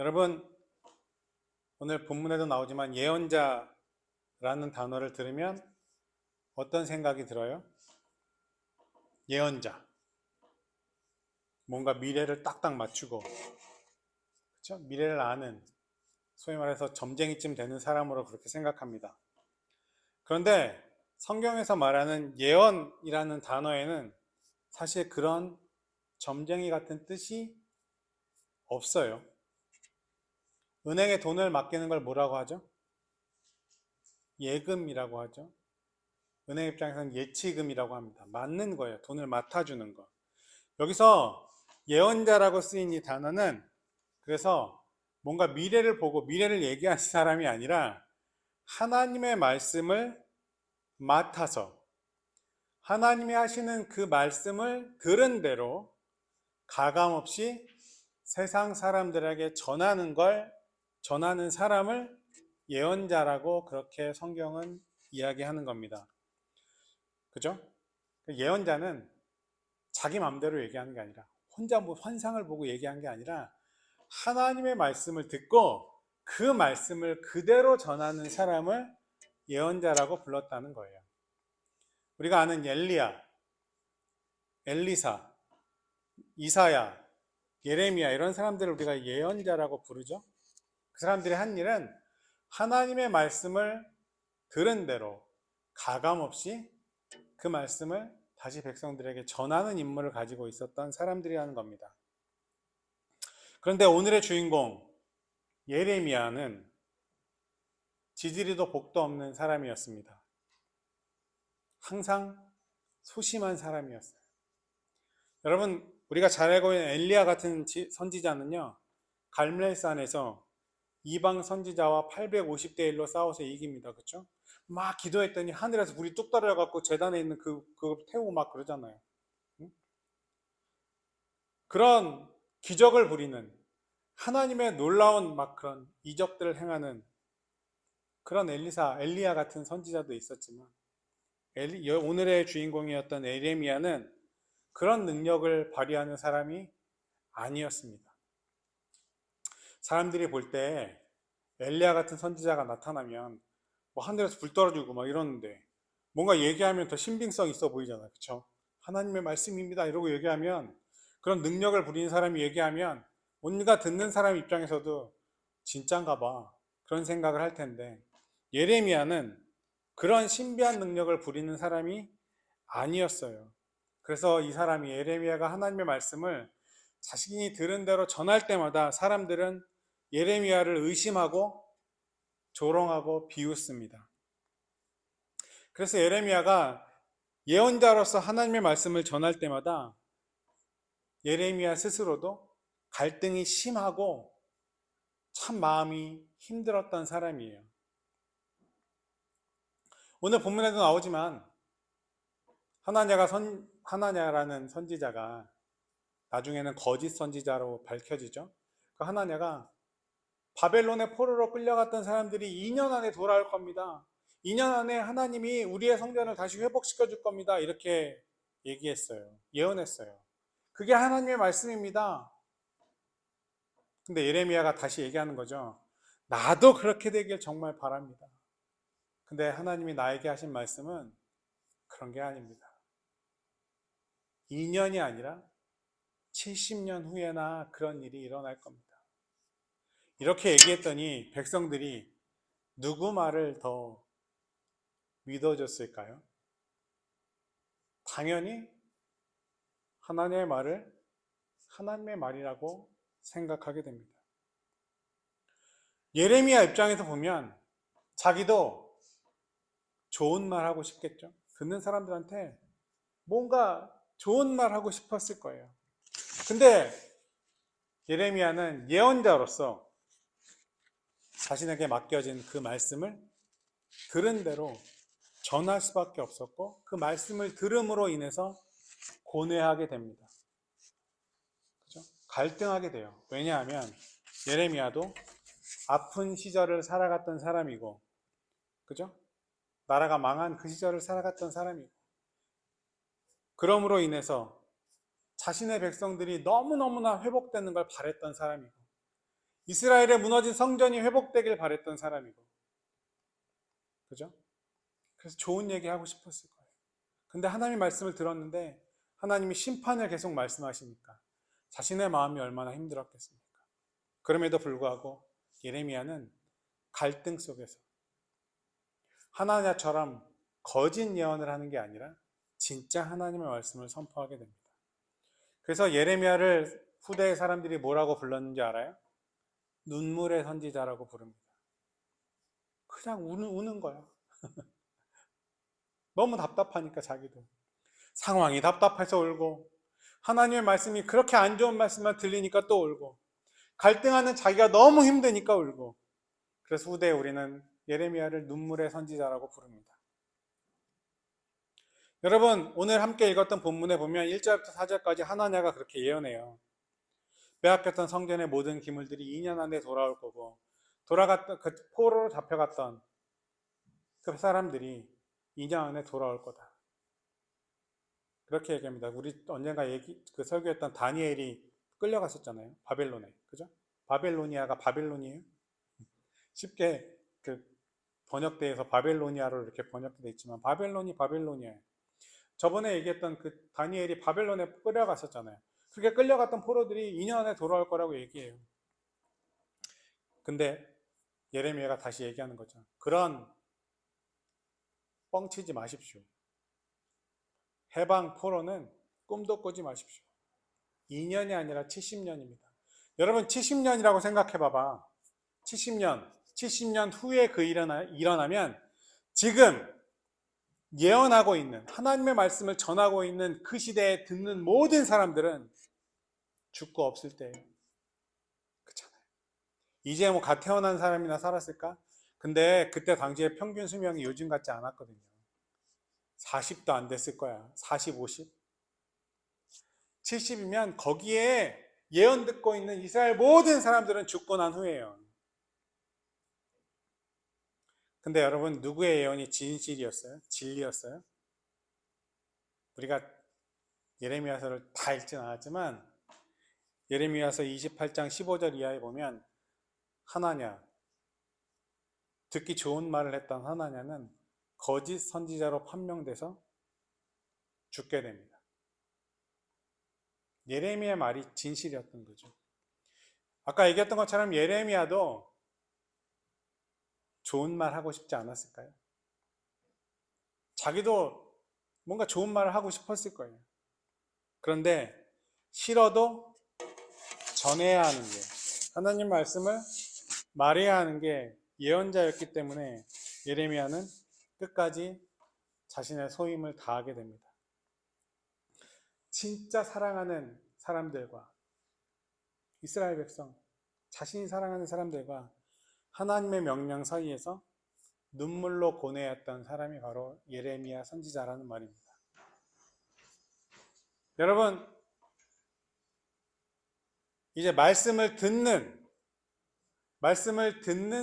여러분, 오늘 본문에도 나오지만 예언자라는 단어를 들으면 어떤 생각이 들어요? 예언자. 뭔가 미래를 딱딱 맞추고, 그렇죠? 미래를 아는, 소위 말해서 점쟁이쯤 되는 사람으로 그렇게 생각합니다. 그런데 성경에서 말하는 예언이라는 단어에는 사실 그런 점쟁이 같은 뜻이 없어요. 은행에 돈을 맡기는 걸 뭐라고 하죠? 예금이라고 하죠. 은행 입장에서는 예치금이라고 합니다. 맡는 거예요. 돈을 맡아주는 거. 여기서 예언자라고 쓰인 이 단어는 그래서 뭔가 미래를 보고 미래를 얘기하는 사람이 아니라 하나님의 말씀을 맡아서 하나님이 하시는 그 말씀을 들은 대로 가감없이 세상 사람들에게 전하는 사람을 예언자라고 그렇게 성경은 이야기하는 겁니다. 그죠? 예언자는 자기 마음대로 얘기하는 게 아니라 혼자 뭐 환상을 보고 얘기한 게 아니라 하나님의 말씀을 듣고 그 말씀을 그대로 전하는 사람을 예언자라고 불렀다는 거예요. 우리가 아는 엘리야, 엘리사, 이사야, 예레미야 이런 사람들을 우리가 예언자라고 부르죠. 그 사람들이 한 일은 하나님의 말씀을 들은 대로 가감없이 그 말씀을 다시 백성들에게 전하는 임무를 가지고 있었던 사람들이라는 겁니다. 그런데 오늘의 주인공 예레미야는 지지리도 복도 없는 사람이었습니다. 항상 소심한 사람이었어요. 여러분, 우리가 잘 알고 있는 엘리야 같은 선지자는요, 갈멜산에서 이방 선지자와 850대 1로 싸워서 이깁니다. 그렇죠? 막 기도했더니 하늘에서 불이 뚝 떨어져갖고 제단에 있는 그거 태우고 막 그러잖아요. 응? 그런 기적을 부리는 하나님의 놀라운 막 그런 이적들을 행하는 그런 엘리야 같은 선지자도 있었지만 오늘의 주인공이었던 에레미야는 그런 능력을 발휘하는 사람이 아니었습니다. 사람들이 볼 때 엘리야 같은 선지자가 나타나면 뭐 하늘에서 불 떨어지고 막 이러는데 뭔가 얘기하면 더 신빙성 있어 보이잖아요. 그렇죠? 하나님의 말씀입니다 이러고 얘기하면 그런 능력을 부리는 사람이 얘기하면 뭔가 듣는 사람 입장에서도 진짠가 봐 그런 생각을 할 텐데 예레미야는 그런 신비한 능력을 부리는 사람이 아니었어요. 그래서 이 사람이 예레미야가 하나님의 말씀을 자신이 들은 대로 전할 때마다 사람들은 예레미야를 의심하고 조롱하고 비웃습니다. 그래서 예레미야가 예언자로서 하나님의 말씀을 전할 때마다 예레미야 스스로도 갈등이 심하고 참 마음이 힘들었던 사람이에요. 오늘 본문에도 나오지만 하나냐라는 선지자가 나중에는 거짓 선지자로 밝혀지죠. 그 하나냐가 바벨론의 포로로 끌려갔던 사람들이 2년 안에 돌아올 겁니다. 2년 안에 하나님이 우리의 성전을 다시 회복시켜 줄 겁니다. 이렇게 얘기했어요. 예언했어요. 그게 하나님의 말씀입니다. 근데 예레미야가 다시 얘기하는 거죠. 나도 그렇게 되길 정말 바랍니다. 근데 하나님이 나에게 하신 말씀은 그런 게 아닙니다. 2년이 아니라 70년 후에나 그런 일이 일어날 겁니다. 이렇게 얘기했더니 백성들이 누구 말을 더 믿어줬을까요? 당연히 하나님의 말을 하나님의 말이라고 생각하게 됩니다. 예레미야 입장에서 보면 자기도 좋은 말 하고 싶겠죠. 듣는 사람들한테 뭔가 좋은 말 하고 싶었을 거예요. 근데 예레미야는 예언자로서 자신에게 맡겨진 그 말씀을 들은 대로 전할 수밖에 없었고 그 말씀을 들음으로 인해서 고뇌하게 됩니다. 그죠? 갈등하게 돼요. 왜냐하면 예레미야도 아픈 시절을 살아갔던 사람이고, 그죠? 나라가 망한 그 시절을 살아갔던 사람이고, 그러므로 인해서 자신의 백성들이 너무너무나 회복되는 걸 바랬던 사람이고, 이스라엘의 무너진 성전이 회복되길 바랬던 사람이고, 그죠? 그래서 좋은 얘기 하고 싶었을 거예요. 근데 하나님의 말씀을 들었는데 하나님이 심판을 계속 말씀하시니까 자신의 마음이 얼마나 힘들었겠습니까? 그럼에도 불구하고 예레미야는 갈등 속에서 하나냐처럼 거짓 예언을 하는 게 아니라 진짜 하나님의 말씀을 선포하게 됩니다. 그래서 예레미야를 후대의 사람들이 뭐라고 불렀는지 알아요? 눈물의 선지자라고 부릅니다. 그냥 우는 거야. 너무 답답하니까 자기도. 상황이 답답해서 울고, 하나님의 말씀이 그렇게 안 좋은 말씀만 들리니까 또 울고, 갈등하는 자기가 너무 힘드니까 울고. 그래서 후대에 우리는 예레미야를 눈물의 선지자라고 부릅니다. 여러분, 오늘 함께 읽었던 본문에 보면 1절부터 4절까지 하나냐가 그렇게 예언해요. 빼앗겼던 성전의 모든 기물들이 2년 안에 돌아올 거고, 돌아갔던 그 포로로 잡혀갔던 그 사람들이 2년 안에 돌아올 거다. 그렇게 얘기합니다. 우리 언젠가 그 설교했던 다니엘이 끌려갔었잖아요. 바벨론에. 그죠? 바벨로니아가 바벨론이에요? 쉽게 그 번역대에서 바벨로니아로 이렇게 번역돼 있지만 바벨론이 바벨로니아예요. 저번에 얘기했던 그 다니엘이 바벨론에 끌려갔었잖아요. 그렇게 끌려갔던 포로들이 2년 안에 돌아올 거라고 얘기해요. 근데 예레미야가 다시 얘기하는 거죠. 그런 뻥치지 마십시오. 해방 포로는 꿈도 꾸지 마십시오. 2년이 아니라 70년입니다. 여러분 70년이라고 생각해 봐봐. 70년 후에 그 일어나면 지금 예언하고 있는 하나님의 말씀을 전하고 있는 그 시대에 듣는 모든 사람들은 죽고 없을 때예요. 그렇잖아요. 이제 뭐 갓 태어난 사람이나 살았을까? 근데 그때 당시에 평균 수명이 요즘 같지 않았거든요. 40도 안 됐을 거야. 40, 50. 70이면 거기에 예언 듣고 있는 이스라엘 모든 사람들은 죽고 난 후예요. 근데 여러분 누구의 예언이 진실이었어요? 진리였어요? 우리가 예레미야서를 다 읽진 않았지만 예레미야서 28장 15절 이하에 보면 하나냐, 듣기 좋은 말을 했던 하나냐는 거짓 선지자로 판명돼서 죽게 됩니다. 예레미야 말이 진실이었던 거죠. 아까 얘기했던 것처럼 예레미야도 좋은 말 하고 싶지 않았을까요? 자기도 뭔가 좋은 말을 하고 싶었을 거예요. 그런데 싫어도 전해야 하는 게, 하나님 말씀을 말해야 하는 게 예언자였기 때문에 예레미야는 끝까지 자신의 소임을 다하게 됩니다. 진짜 사랑하는 사람들과 이스라엘 백성, 자신이 사랑하는 사람들과 하나님의 명령 사이에서 눈물로 고뇌했던 사람이 바로 예레미야 선지자라는 말입니다. 여러분, 이제 말씀을 듣는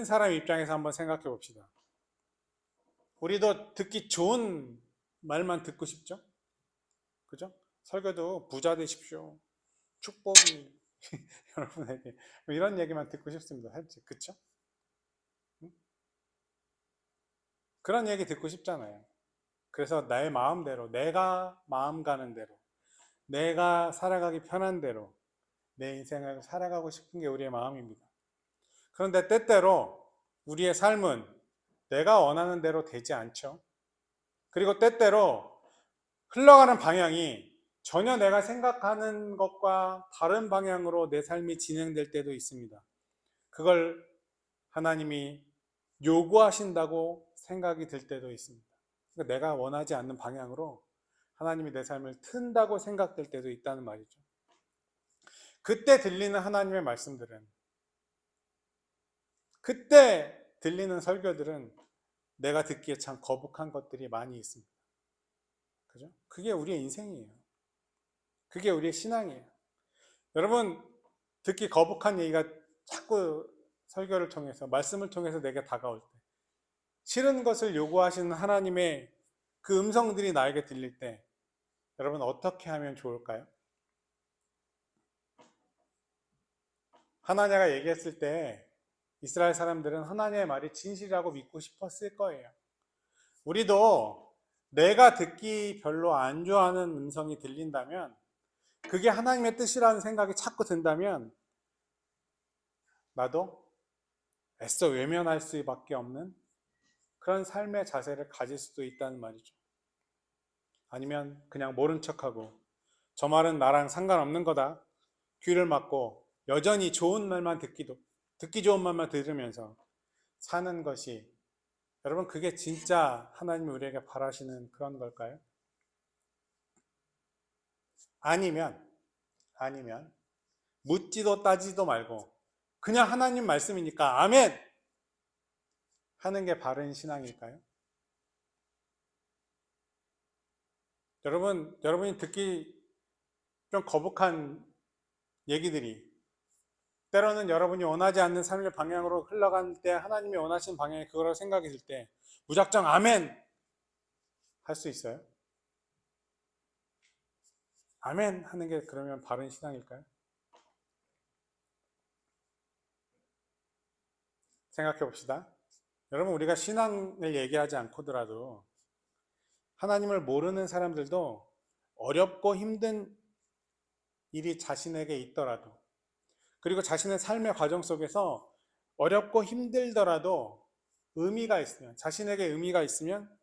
사람 입장에서 한번 생각해 봅시다. 우리도 듣기 좋은 말만 듣고 싶죠? 그죠? 설교도 부자 되십시오. 축복이 여러분에게 이런 얘기만 듣고 싶습니다. 사실 그쵸? 그런 얘기 듣고 싶잖아요. 그래서 나의 마음대로, 내가 마음 가는 대로, 내가 살아가기 편한 대로 내 인생을 살아가고 싶은 게 우리의 마음입니다. 그런데 때때로 우리의 삶은 내가 원하는 대로 되지 않죠. 그리고 때때로 흘러가는 방향이 전혀 내가 생각하는 것과 다른 방향으로 내 삶이 진행될 때도 있습니다. 그걸 하나님이 요구하신다고 생각이 들 때도 있습니다. 그러니까 내가 원하지 않는 방향으로 하나님이 내 삶을 튼다고 생각될 때도 있다는 말이죠. 그때 들리는 하나님의 말씀들은, 그때 들리는 설교들은 내가 듣기에 참 거북한 것들이 많이 있습니다. 그죠? 그게 우리의 인생이에요. 그게 우리의 신앙이에요. 여러분, 듣기 거북한 얘기가 자꾸 설교를 통해서, 말씀을 통해서 내게 다가올 때, 싫은 것을 요구하시는 하나님의 그 음성들이 나에게 들릴 때, 여러분 어떻게 하면 좋을까요? 하나냐가 얘기했을 때 이스라엘 사람들은 하나냐의 말이 진실이라고 믿고 싶었을 거예요. 우리도 내가 듣기 별로 안 좋아하는 음성이 들린다면, 그게 하나님의 뜻이라는 생각이 자꾸 든다면 나도 애써 외면할 수밖에 없는 그런 삶의 자세를 가질 수도 있다는 말이죠. 아니면 그냥 모른 척하고 저 말은 나랑 상관없는 거다, 귀를 막고 여전히 좋은 말만 듣기 좋은 말만 들으면서 사는 것이, 여러분, 그게 진짜 하나님이 우리에게 바라시는 그런 걸까요? 아니면 묻지도 따지도 말고 그냥 하나님 말씀이니까 아멘 하는 게 바른 신앙일까요? 여러분이 듣기 좀 거북한 얘기들이, 때로는 여러분이 원하지 않는 삶의 방향으로 흘러갈 때, 하나님이 원하시는 방향이 그거라고 생각이 들 때 무작정 아멘 할 수 있어요? 아멘 하는 게 그러면 바른 신앙일까요? 생각해 봅시다. 여러분, 우리가 신앙을 얘기하지 않고더라도 하나님을 모르는 사람들도 어렵고 힘든 일이 자신에게 있더라도, 그리고 자신의 삶의 과정 속에서 어렵고 힘들더라도 자신에게 의미가 있으면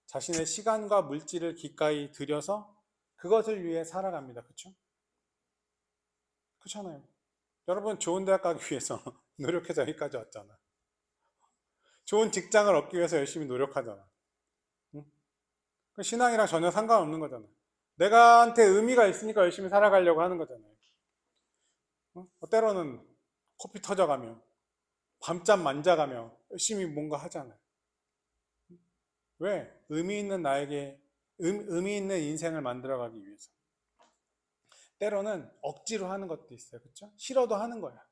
자신의 시간과 물질을 기꺼이 들여서 그것을 위해 살아갑니다. 그렇죠? 그렇잖아요. 여러분, 좋은 대학 가기 위해서 노력해서 여기까지 왔잖아. 좋은 직장을 얻기 위해서 열심히 노력하잖아. 응? 신앙이랑 전혀 상관없는 거잖아. 내가한테 의미가 있으니까 열심히 살아가려고 하는 거잖아요. 응? 때로는 코피 터져가며 밤잠 만자가며 열심히 뭔가 하잖아요. 왜? 의미 있는 의미 있는 인생을 만들어가기 위해서. 때로는 억지로 하는 것도 있어요. 그렇죠? 싫어도 하는 거야.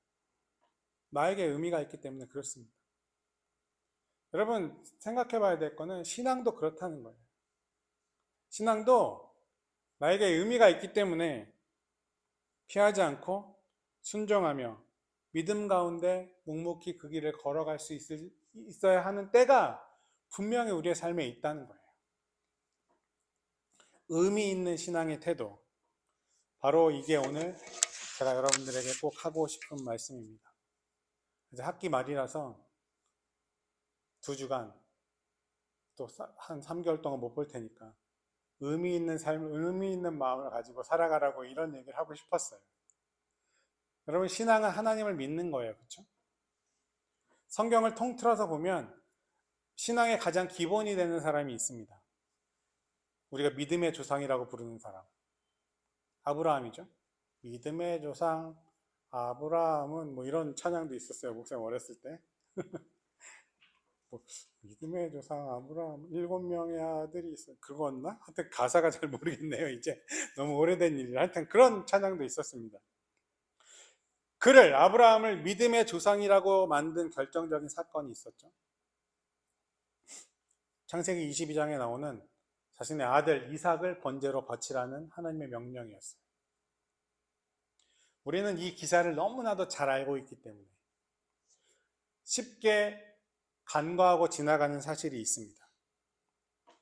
나에게 의미가 있기 때문에 그렇습니다. 여러분, 생각해 봐야 될 거는 신앙도 그렇다는 거예요. 신앙도 나에게 의미가 있기 때문에 피하지 않고 순종하며 믿음 가운데 묵묵히 그 길을 걸어갈 수 있어야 하는 때가 분명히 우리의 삶에 있다는 거예요. 의미 있는 신앙의 태도, 바로 이게 오늘 제가 여러분들에게 꼭 하고 싶은 말씀입니다. 이제 학기 말이라서 2주간 또 한 3개월 동안 못 볼 테니까 의미 있는 삶, 의미 있는 마음을 가지고 살아가라고 이런 얘기를 하고 싶었어요. 여러분, 신앙은 하나님을 믿는 거예요. 그렇죠? 성경을 통틀어서 보면 신앙의 가장 기본이 되는 사람이 있습니다. 우리가 믿음의 조상이라고 부르는 사람, 아브라함이죠. 믿음의 조상 아브라함은 뭐 이런 찬양도 있었어요. 목사님 어렸을 때. 뭐 믿음의 조상 아브라함 7명의 아들이 있어, 그거였나? 하여튼 가사가 잘 모르겠네요. 이제 너무 오래된 일이라. 하여튼 그런 찬양도 있었습니다. 아브라함을 믿음의 조상이라고 만든 결정적인 사건이 있었죠. 창세기 22장에 나오는 자신의 아들 이삭을 번제로 바치라는 하나님의 명령이었어요. 우리는 이 기사를 너무나도 잘 알고 있기 때문에 쉽게 간과하고 지나가는 사실이 있습니다.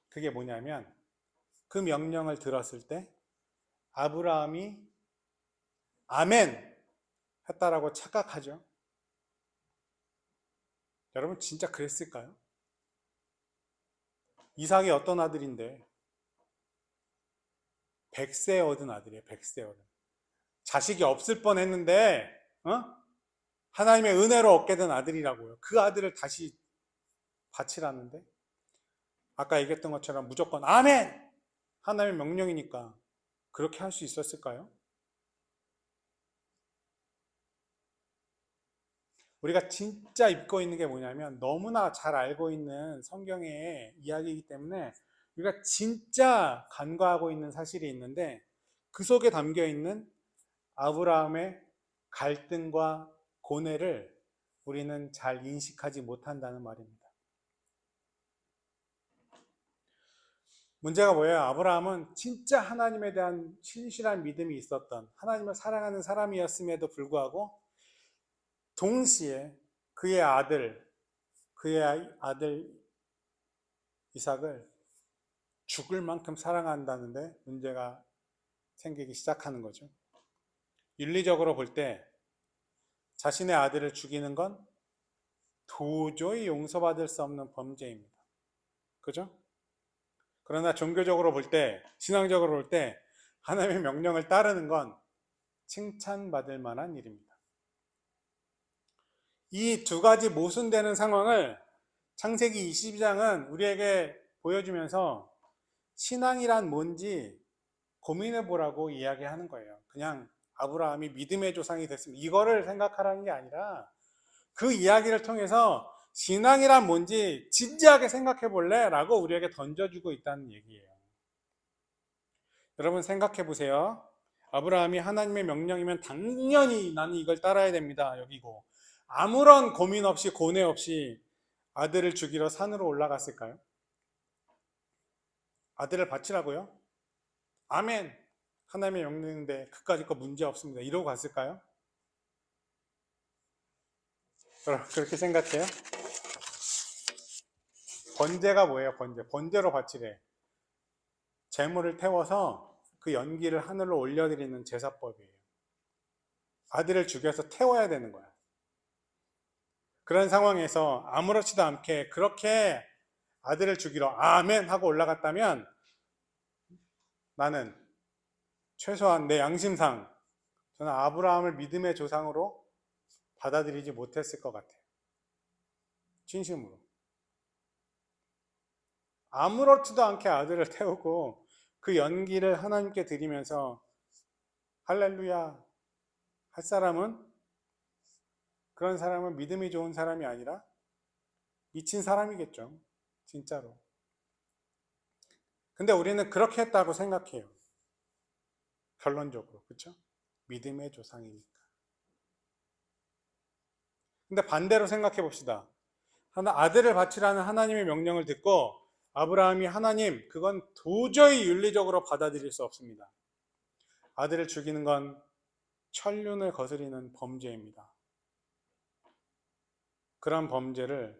그게 뭐냐면, 그 명령을 들었을 때 아브라함이 아멘 했다라고 착각하죠. 여러분, 진짜 그랬을까요? 이삭이 어떤 아들인데 100세 얻은 아들이에요. 100세 얻은. 자식이 없을 뻔했는데 하나님의 은혜로 얻게 된 아들이라고요. 그 아들을 다시 바치라는데, 아까 얘기했던 것처럼 무조건 아멘! 하나님의 명령이니까 그렇게 할 수 있었을까요? 우리가 진짜 입고 있는 게 뭐냐면, 너무나 잘 알고 있는 성경의 이야기이기 때문에 우리가 진짜 간과하고 있는 사실이 있는데, 그 속에 담겨 있는 아브라함의 갈등과 고뇌를 우리는 잘 인식하지 못한다는 말입니다. 문제가 뭐예요? 아브라함은 진짜 하나님에 대한 신실한 믿음이 있었던, 하나님을 사랑하는 사람이었음에도 불구하고 동시에 그의 아들 이삭을 죽을 만큼 사랑한다는데 문제가 생기기 시작하는 거죠. 윤리적으로 볼 때 자신의 아들을 죽이는 건 도저히 용서받을 수 없는 범죄입니다. 그죠? 그러나 종교적으로 볼 때, 신앙적으로 볼 때 하나님의 명령을 따르는 건 칭찬받을 만한 일입니다. 이 두 가지 모순되는 상황을 창세기 22장은 우리에게 보여주면서 신앙이란 뭔지 고민해 보라고 이야기하는 거예요. 그냥 아브라함이 믿음의 조상이 됐습니다, 이거를 생각하라는 게 아니라 그 이야기를 통해서 신앙이란 뭔지 진지하게 생각해 볼래? 라고 우리에게 던져주고 있다는 얘기예요. 여러분 생각해 보세요. 아브라함이 하나님의 명령이면 당연히 나는 이걸 따라야 됩니다, 여기고 아무런 고민 없이 고뇌 없이 아들을 죽이러 산으로 올라갔을까요? 아들을 바치라고요? 아멘, 하나님의 명령인데 그까짓 거 문제 없습니다, 이러고 갔을까요? 여러분 그렇게 생각해요? 번제가 뭐예요? 번제로 바치래. 재물을 태워서 그 연기를 하늘로 올려드리는 제사법이에요. 아들을 죽여서 태워야 되는 거야. 그런 상황에서 아무렇지도 않게 그렇게 아들을 죽이러 아멘 하고 올라갔다면 나는 최소한 내 양심상 저는 아브라함을 믿음의 조상으로 받아들이지 못했을 것 같아요. 진심으로. 아무렇지도 않게 아들을 태우고 그 연기를 하나님께 드리면서 할렐루야 할 사람은, 그런 사람은 믿음이 좋은 사람이 아니라 미친 사람이겠죠, 진짜로. 근데 우리는 그렇게 했다고 생각해요, 결론적으로. 그렇죠? 믿음의 조상이니까. 근데 반대로 생각해 봅시다. 아들을 바치라는 하나님의 명령을 듣고 아브라함이 하나님, 그건 도저히 윤리적으로 받아들일 수 없습니다, 아들을 죽이는 건 천륜을 거스리는 범죄입니다, 그런 범죄를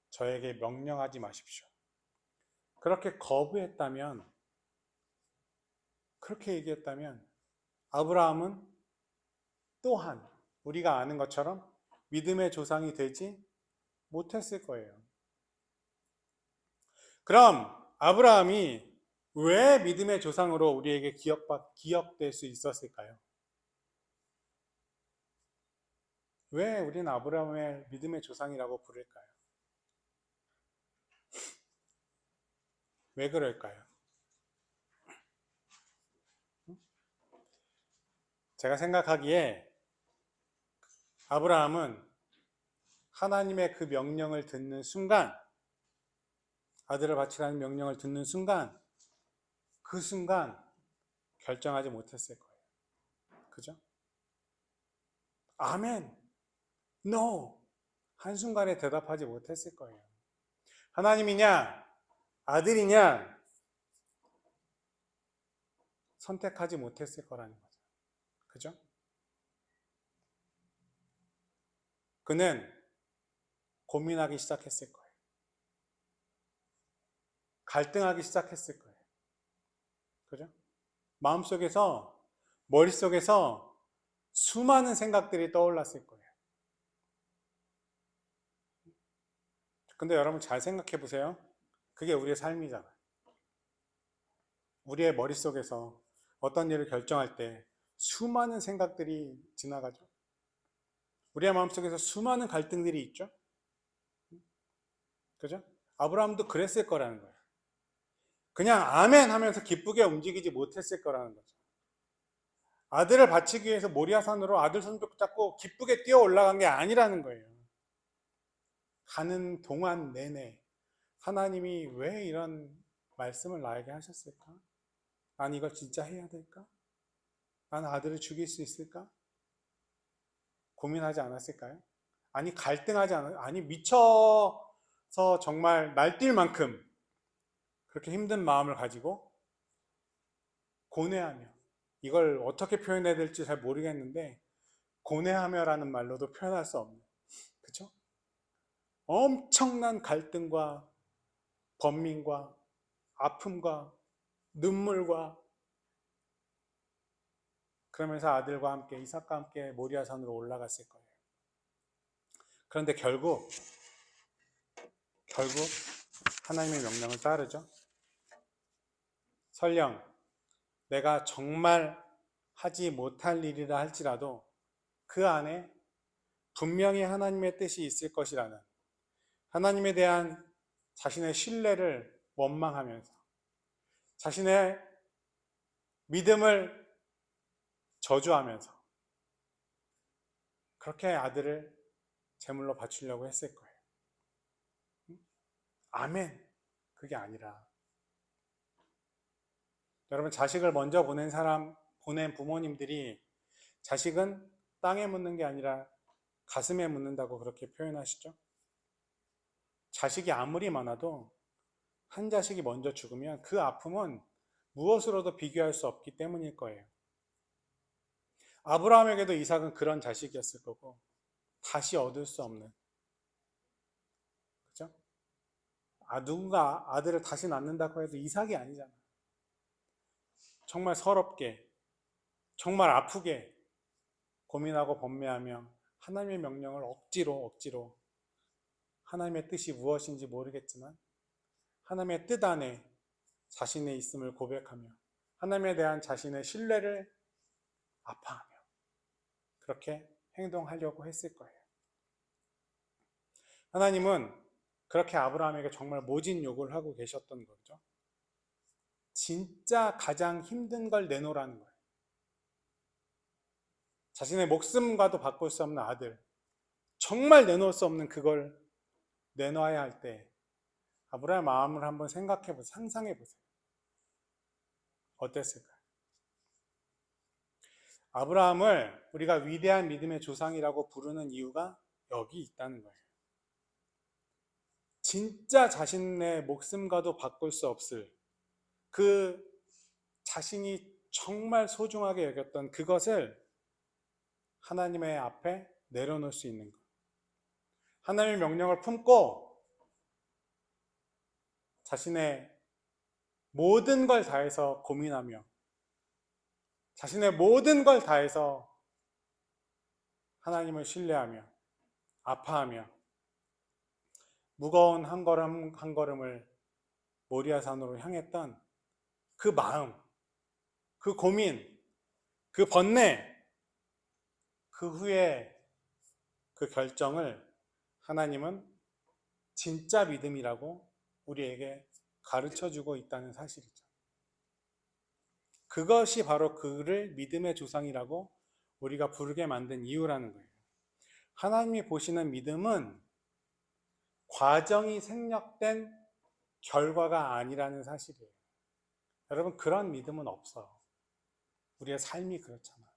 저에게 명령하지 마십시오, 그렇게 거부했다면, 그렇게 얘기했다면 아브라함은 또한 우리가 아는 것처럼 믿음의 조상이 되지 못했을 거예요. 그럼 아브라함이 왜 믿음의 조상으로 우리에게 기억될 수 있었을까요? 왜 우리는 아브라함을 믿음의 조상이라고 부를까요? 왜 그럴까요? 제가 생각하기에 아브라함은 하나님의 그 명령을 듣는 순간, 아들을 바치라는 명령을 듣는 순간, 그 순간 결정하지 못했을 거예요. 그죠? 아멘, no, 한순간에 대답하지 못했을 거예요. 하나님이냐 아들이냐 선택하지 못했을 거라는 거죠. 그죠? 그는 고민하기 시작했을 거예요. 갈등하기 시작했을 거예요. 그죠? 마음속에서, 머릿속에서 수많은 생각들이 떠올랐을 거예요. 근데 여러분 잘 생각해 보세요. 그게 우리의 삶이잖아요. 우리의 머릿속에서 어떤 일을 결정할 때 수많은 생각들이 지나가죠. 우리의 마음속에서 수많은 갈등들이 있죠. 그죠? 아브라함도 그랬을 거라는 거예요. 그냥 아멘 하면서 기쁘게 움직이지 못했을 거라는 거죠. 아들을 바치기 위해서 모리아산으로 아들 손 붙잡고 기쁘게 뛰어 올라간 게 아니라는 거예요. 가는 동안 내내 하나님이 왜 이런 말씀을 나에게 하셨을까? 난 이걸 진짜 해야 될까? 난 아들을 죽일 수 있을까? 고민하지 않았을까요? 아니 갈등하지 않았, 아니 미쳐서 정말 날뛸 만큼 그렇게 힘든 마음을 가지고 고뇌하며, 이걸 어떻게 표현해야 될지 잘 모르겠는데 고뇌하며라는 말로도 표현할 수 없는, 그쵸? 엄청난 갈등과 번민과 아픔과 눈물과, 그러면서 아들과 함께 이삭과 함께 모리아산으로 올라갔을 거예요. 그런데 결국 하나님의 명령을 따르죠. 설령 내가 정말 하지 못할 일이라 할지라도 그 안에 분명히 하나님의 뜻이 있을 것이라는, 하나님에 대한 자신의 신뢰를 원망하면서 자신의 믿음을 저주하면서 그렇게 아들을 제물로 바치려고 했을 거예요. 아멘. 그게 아니라, 여러분, 자식을 먼저 보낸 부모님들이 자식은 땅에 묻는 게 아니라 가슴에 묻는다고 그렇게 표현하시죠. 자식이 아무리 많아도 한 자식이 먼저 죽으면 그 아픔은 무엇으로도 비교할 수 없기 때문일 거예요. 아브라함에게도 이삭은 그런 자식이었을 거고 다시 얻을 수 없는, 그죠? 누군가 아들을 다시 낳는다고 해도 이삭이 아니잖아. 정말 서럽게, 정말 아프게 고민하고 번뇌하며 하나님의 명령을 억지로 하나님의 뜻이 무엇인지 모르겠지만 하나님의 뜻 안에 자신의 있음을 고백하며 하나님에 대한 자신의 신뢰를 아파하며 그렇게 행동하려고 했을 거예요. 하나님은 그렇게 아브라함에게 정말 모진 요구를 하고 계셨던 거죠. 진짜 가장 힘든 걸 내놓으라는 거예요. 자신의 목숨과도 바꿀 수 없는 아들, 정말 내놓을 수 없는 그걸 내놔야 할 때 아브라함의 마음을 한번 생각해 보세요. 상상해 보세요. 어땠을까요? 아브라함을 우리가 위대한 믿음의 조상이라고 부르는 이유가 여기 있다는 거예요. 진짜 자신의 목숨과도 바꿀 수 없을 그 자신이 정말 소중하게 여겼던 그것을 하나님의 앞에 내려놓을 수 있는 것. 하나님의 명령을 품고 자신의 모든 걸 다해서 고민하며 자신의 모든 걸 다해서 하나님을 신뢰하며 아파하며 무거운 한 걸음 한 걸음을 모리아산으로 향했던 그 마음, 그 고민, 그 번뇌, 그 후에 그 결정을 하나님은 진짜 믿음이라고 우리에게 가르쳐주고 있다는 사실이죠. 그것이 바로 그를 믿음의 조상이라고 우리가 부르게 만든 이유라는 거예요. 하나님이 보시는 믿음은 과정이 생략된 결과가 아니라는 사실이에요. 여러분, 그런 믿음은 없어요. 우리의 삶이 그렇잖아요.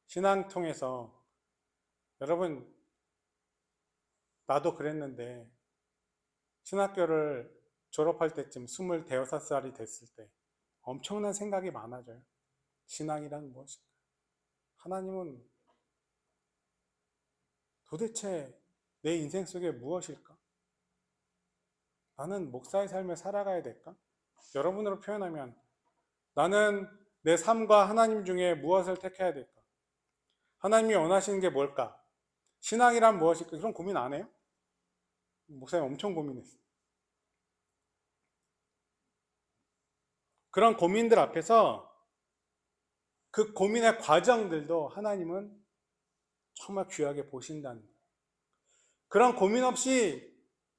신앙 통해서 여러분, 나도 그랬는데 신학교를 졸업할 때쯤 26살이 됐을 때 엄청난 생각이 많아져요. 신앙이란 무엇인가? 하나님은 도대체 내 인생 속에 무엇일까? 나는 목사의 삶을 살아가야 될까? 여러분으로 표현하면 나는 내 삶과 하나님 중에 무엇을 택해야 될까? 하나님이 원하시는 게 뭘까? 신앙이란 무엇일까? 그런 고민 안 해요? 목사님 엄청 고민했어요. 그런 고민들 앞에서 그 고민의 과정들도 하나님은 정말 귀하게 보신다는 거예요. 그런 고민 없이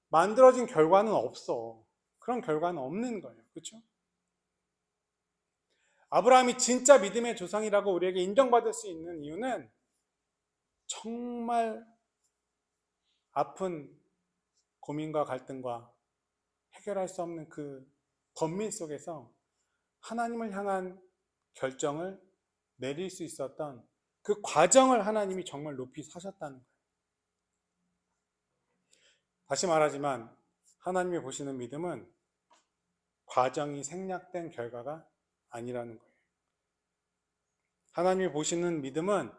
만들어진 결과는 없어. 그런 결과는 없는 거예요. 그렇죠? 아브라함이 진짜 믿음의 조상이라고 우리에게 인정받을 수 있는 이유는 정말 아픈 고민과 갈등과 해결할 수 없는 그 번민 속에서 하나님을 향한 결정을 내릴 수 있었던 그 과정을 하나님이 정말 높이 사셨다는 거예요. 다시 말하지만 하나님이 보시는 믿음은 과정이 생략된 결과가 아니라는 거예요. 하나님이 보시는 믿음은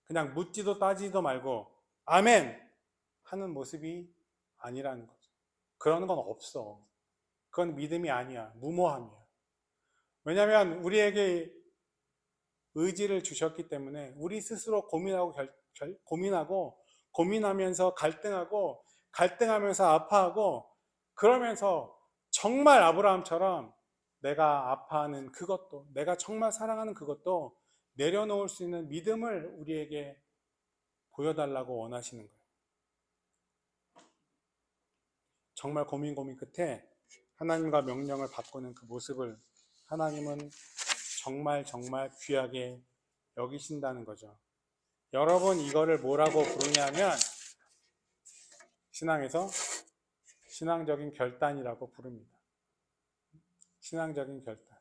그냥 묻지도 따지도 말고 아멘 하는 모습이 아니라는 거죠. 그런 건 없어. 그건 믿음이 아니야. 무모함이야. 왜냐하면 우리에게 의지를 주셨기 때문에 우리 스스로 고민하면서 갈등하면서 아파하고 그러면서 정말 아브라함처럼 내가 아파하는 그것도 내가 정말 사랑하는 그것도 내려놓을 수 있는 믿음을 우리에게 보여달라고 원하시는 거예요. 정말 고민 끝에 하나님과 명령을 바꾸는 그 모습을 하나님은 정말 귀하게 여기신다는 거죠. 여러분 이거를 뭐라고 부르냐면 신앙에서 신앙적인 결단이라고 부릅니다. 신앙적인 결단.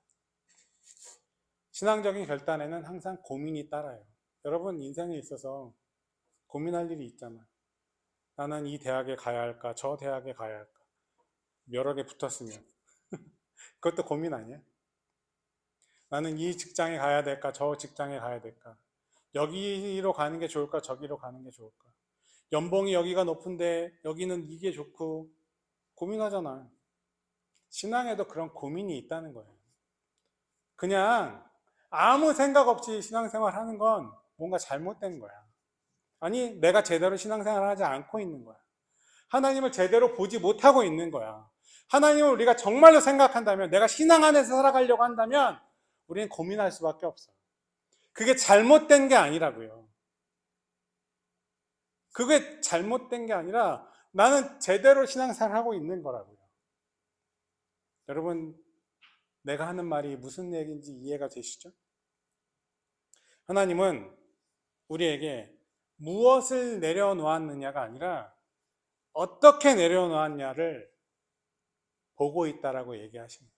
신앙적인 결단에는 항상 고민이 따라요. 여러분 인생에 있어서 고민할 일이 있잖아요. 나는 이 대학에 가야 할까? 저 대학에 가야 할까? 여러 개 붙었으면 그것도 고민 아니야? 나는 이 직장에 가야 될까? 저 직장에 가야 될까? 여기로 가는 게 좋을까? 저기로 가는 게 좋을까? 연봉이 여기가 높은데 여기는 이게 좋고 고민하잖아. 신앙에도 그런 고민이 있다는 거예요. 그냥 아무 생각 없이 신앙생활 하는 건 뭔가 잘못된 거야. 아니, 내가 제대로 신앙생활을 하지 않고 있는 거야. 하나님을 제대로 보지 못하고 있는 거야. 하나님을 우리가 정말로 생각한다면, 내가 신앙 안에서 살아가려고 한다면 우리는 고민할 수밖에 없어. 그게 잘못된 게 아니라고요. 그게 잘못된 게 아니라 나는 제대로 신앙생활을 하고 있는 거라고요. 여러분, 내가 하는 말이 무슨 얘기인지 이해가 되시죠? 하나님은 우리에게 무엇을 내려놓았느냐가 아니라 어떻게 내려놓았냐를 보고 있다라고 얘기하시는 거예요.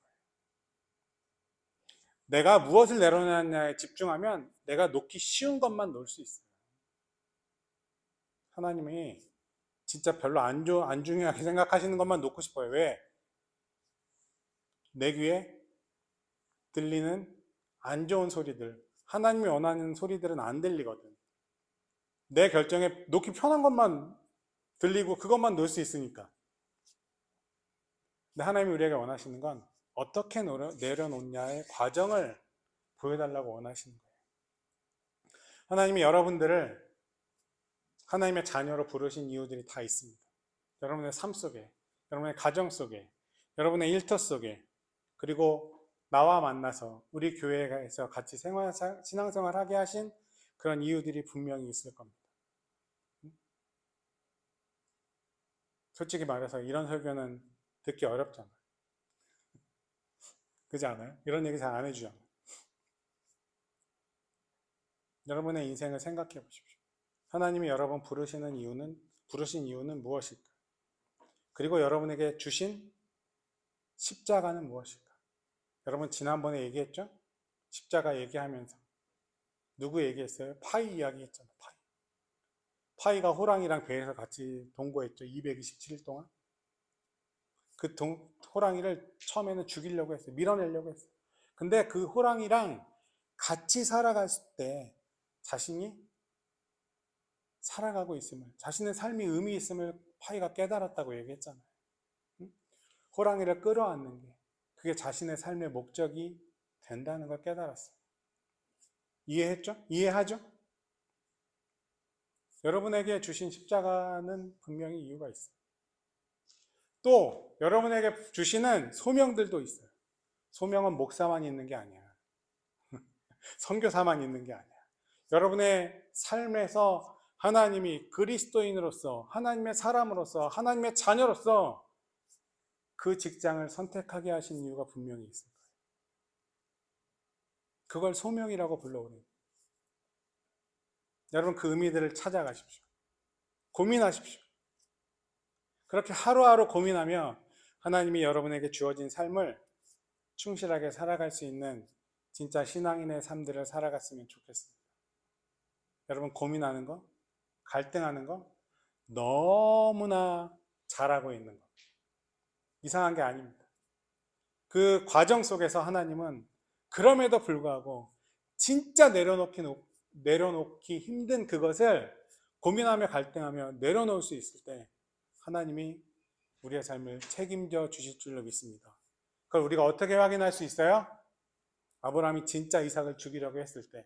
내가 무엇을 내려놓았냐에 집중하면 내가 놓기 쉬운 것만 놓을 수 있어요. 하나님이 진짜 별로 안 중요하게 생각하시는 것만 놓고 싶어요. 왜? 내 귀에 들리는 안 좋은 소리들, 하나님이 원하는 소리들은 안 들리거든. 내 결정에 놓기 편한 것만 들리고 그것만 놓을 수 있으니까. 근데 하나님이 우리에게 원하시는 건 어떻게 내려놓냐의 과정을 보여달라고 원하시는 거예요. 하나님이 여러분들을 하나님의 자녀로 부르신 이유들이 다 있습니다. 여러분의 삶 속에, 여러분의 가정 속에, 여러분의 일터 속에, 그리고 나와 만나서 우리 교회에서 같이 신앙생활 하게 하신 그런 이유들이 분명히 있을 겁니다. 솔직히 말해서 이런 설교는 듣기 어렵잖아요. 그렇지 않아요? 이런 얘기 잘 안 해주잖아요. 여러분의 인생을 생각해 보십시오. 하나님이 여러분 부르신 이유는 무엇일까? 그리고 여러분에게 주신 십자가는 무엇일까? 여러분 지난번에 얘기했죠? 십자가 얘기하면서 누구 얘기했어요? 파이 이야기 했잖아요. 파이가 호랑이랑 배에서 같이 동거했죠. 227일 동안. 그 호랑이를 처음에는 죽이려고 했어요. 밀어내려고 했어요. 근데 그 호랑이랑 같이 살아갔을 때 자신이 살아가고 있음을, 자신의 삶이 의미 있음을 파이가 깨달았다고 얘기했잖아요. 호랑이를 끌어안는 게 그게 자신의 삶의 목적이 된다는 걸 깨달았어요. 이해했죠? 이해하죠? 여러분에게 주신 십자가는 분명히 이유가 있어요. 또 여러분에게 주시는 소명들도 있어요. 소명은 목사만 있는 게 아니야. 선교사만 있는 게 아니야. 여러분의 삶에서 하나님이 그리스도인으로서, 하나님의 사람으로서, 하나님의 자녀로서 그 직장을 선택하게 하신 이유가 분명히 있을 거예요. 그걸 소명이라고 불러오는. 여러분 그 의미들을 찾아가십시오. 고민하십시오. 그렇게 하루하루 고민하며 하나님이 여러분에게 주어진 삶을 충실하게 살아갈 수 있는 진짜 신앙인의 삶들을 살아갔으면 좋겠습니다. 여러분 고민하는 거, 갈등하는 거 너무나 잘하고 있는 거. 이상한 게 아닙니다. 그 과정 속에서 하나님은 그럼에도 불구하고 진짜 내려놓기 힘든 그것을 고민하며 갈등하며 내려놓을 수 있을 때 하나님이 우리의 삶을 책임져 주실 줄로 믿습니다. 그걸 우리가 어떻게 확인할 수 있어요? 아브라함이 진짜 이삭을 죽이려고 했을 때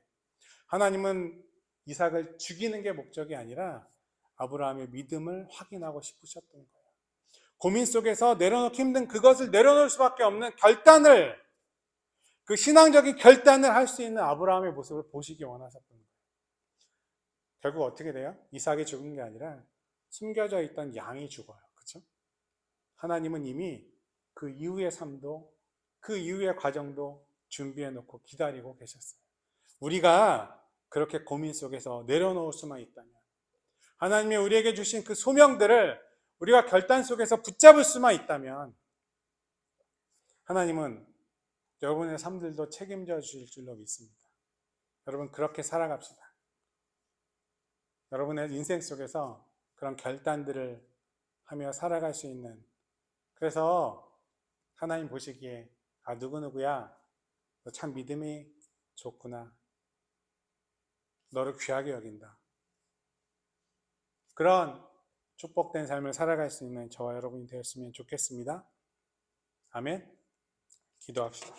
하나님은 이삭을 죽이는 게 목적이 아니라 아브라함의 믿음을 확인하고 싶으셨던 거예요. 고민 속에서 내려놓기 힘든 그것을 내려놓을 수밖에 없는 결단을, 그 신앙적인 결단을 할 수 있는 아브라함의 모습을 보시기 원하셨던 거예요. 결국 어떻게 돼요? 이삭이 죽은 게 아니라 숨겨져 있던 양이 죽어요. 그렇죠? 하나님은 이미 그 이후의 삶도, 그 이후의 과정도 준비해 놓고 기다리고 계셨어요. 우리가 그렇게 고민 속에서 내려놓을 수만 있다면, 하나님이 우리에게 주신 그 소명들을 우리가 결단 속에서 붙잡을 수만 있다면, 하나님은 여러분의 삶들도 책임져 주실 줄로 믿습니다. 여러분, 그렇게 살아갑시다. 여러분의 인생 속에서 그런 결단들을 하며 살아갈 수 있는, 그래서 하나님 보시기에 아, 누구누구야, 너 참 믿음이 좋구나, 너를 귀하게 여긴다, 그런 축복된 삶을 살아갈 수 있는 저와 여러분이 되었으면 좋겠습니다. 아멘. 기도합시다.